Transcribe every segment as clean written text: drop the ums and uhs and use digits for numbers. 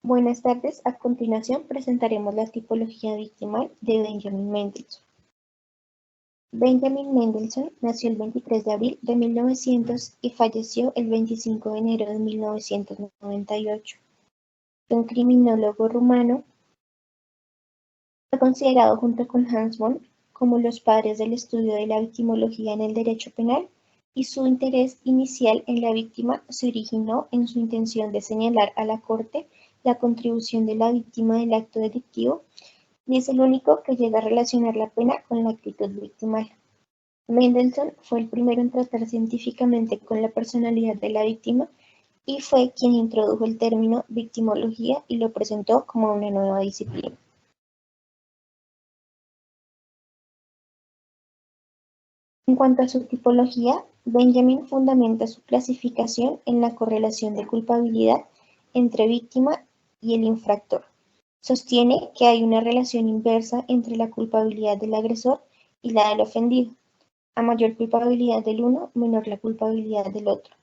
Buenas tardes, a continuación presentaremos la tipología victimal de Benjamin Mendelssohn. Benjamin Mendelssohn nació el 23 de abril de 1900 y falleció el 25 de enero de 1998. Un criminólogo rumano, fue considerado junto con Hans Bohm como los padres del estudio de la victimología en el derecho penal, y su interés inicial en la víctima se originó en su intención de señalar a la Corte la contribución de la víctima del acto delictivo, y es el único que llega a relacionar la pena con la actitud victimal. Mendelssohn fue el primero en tratar científicamente con la personalidad de la víctima y fue quien introdujo el término victimología y lo presentó como una nueva disciplina. En cuanto a su tipología, Benjamin fundamenta su clasificación en la correlación de culpabilidad entre víctima y el infractor. Sostiene que hay una relación inversa entre la culpabilidad del agresor y la del ofendido. A mayor culpabilidad del uno, menor la culpabilidad del otro.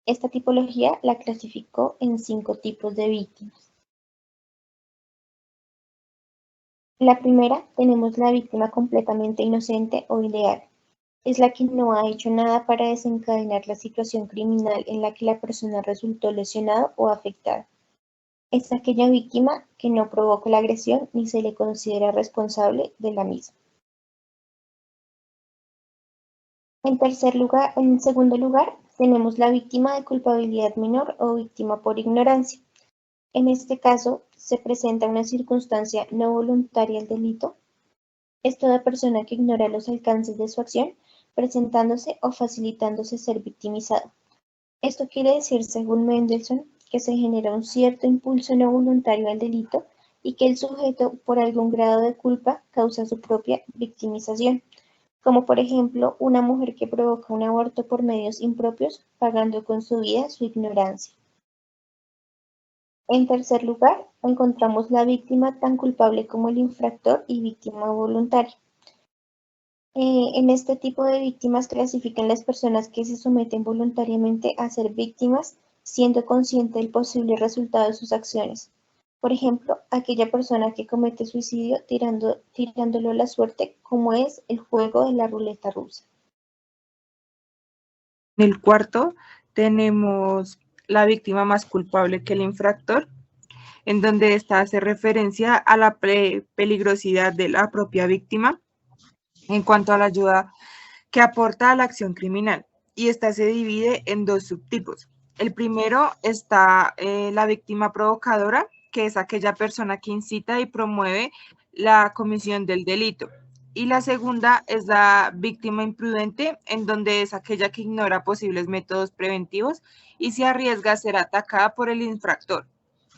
Esta tipología la clasificó en 5 tipos de víctimas. La primera, tenemos la víctima completamente inocente o ideal. Es la que no ha hecho nada para desencadenar la situación criminal en la que la persona resultó lesionada o afectada. Es aquella víctima que no provoca la agresión ni se le considera responsable de la misma. En segundo lugar, tenemos la víctima de culpabilidad menor o víctima por ignorancia. En este caso, se presenta una circunstancia no voluntaria al delito. Es toda persona que ignora los alcances de su acción, presentándose o facilitándose ser victimizado. Esto quiere decir, según Mendelssohn, que se genera un cierto impulso no voluntario al delito y que el sujeto, por algún grado de culpa, causa su propia victimización, como por ejemplo una mujer que provoca un aborto por medios impropios, pagando con su vida su ignorancia. En tercer lugar, encontramos la víctima tan culpable como el infractor y víctima voluntaria. En este tipo de víctimas clasifican las personas que se someten voluntariamente a ser víctimas, siendo consciente del posible resultado de sus acciones. Por ejemplo, aquella persona que comete suicidio tirándolo a la suerte, como es el juego de la ruleta rusa. En el cuarto tenemos la víctima más culpable que el infractor, en donde esta hace referencia a la peligrosidad de la propia víctima en cuanto a la ayuda que aporta a la acción criminal, y esta se divide en 2 subtipos. El primero está la víctima provocadora, que es aquella persona que incita y promueve la comisión del delito. Y la segunda es la víctima imprudente, en donde es aquella que ignora posibles métodos preventivos y se arriesga a ser atacada por el infractor.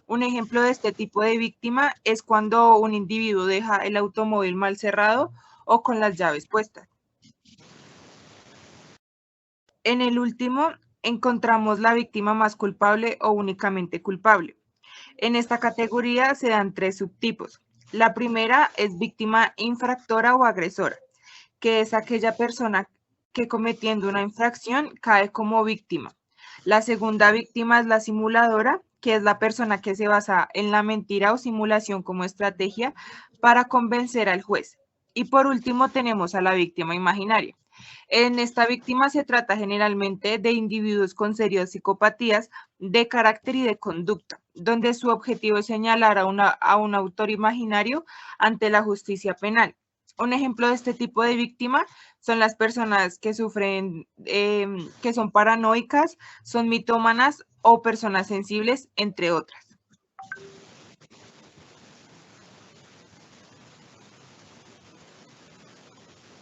Un ejemplo de este tipo de víctima es cuando un individuo deja el automóvil mal cerrado o con las llaves puestas. En el último, encontramos la víctima más culpable o únicamente culpable. En esta categoría se dan 3 subtipos. La primera es víctima infractora o agresora, que es aquella persona que cometiendo una infracción cae como víctima. La segunda víctima es la simuladora, que es la persona que se basa en la mentira o simulación como estrategia para convencer al juez. Y por último tenemos a la víctima imaginaria. En esta víctima se trata generalmente de individuos con serias psicopatías de carácter y de conducta, donde su objetivo es señalar a un autor imaginario ante la justicia penal. Un ejemplo de este tipo de víctima son las personas que sufren, que son paranoicas, son mitómanas o personas sensibles, entre otras.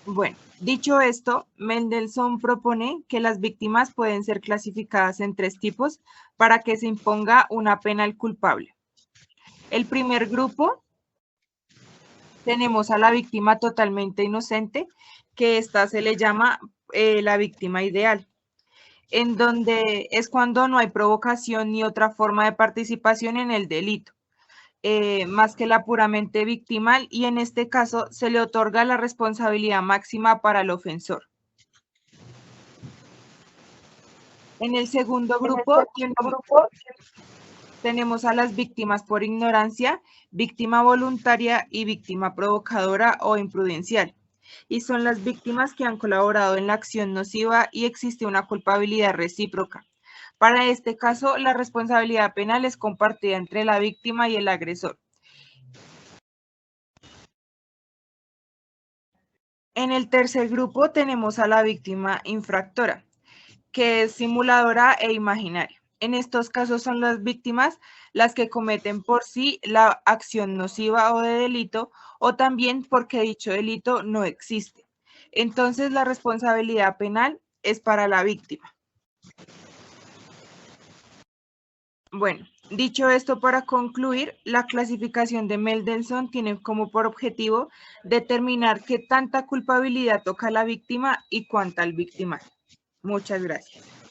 Bueno, dicho esto, Mendelssohn propone que las víctimas pueden ser clasificadas en 3 tipos para que se imponga una pena al culpable. El primer grupo, tenemos a la víctima totalmente inocente, que esta se le llama la víctima ideal, en donde es cuando no hay provocación ni otra forma de participación en el delito. Más que la puramente victimal, y en este caso se le otorga la responsabilidad máxima para el ofensor. En el segundo grupo tenemos a las víctimas por ignorancia, víctima voluntaria y víctima provocadora o imprudencial. Y son las víctimas que han colaborado en la acción nociva y existe una culpabilidad recíproca. Para este caso, la responsabilidad penal es compartida entre la víctima y el agresor. En el tercer grupo tenemos a la víctima infractora, que es simuladora e imaginaria. En estos casos son las víctimas las que cometen por sí la acción nociva o de delito, o también porque dicho delito no existe. Entonces, la responsabilidad penal es para la víctima. Bueno, dicho esto, para concluir, la clasificación de Mendelssohn tiene como por objetivo determinar qué tanta culpabilidad toca a la víctima y cuánta al victimario. Muchas gracias.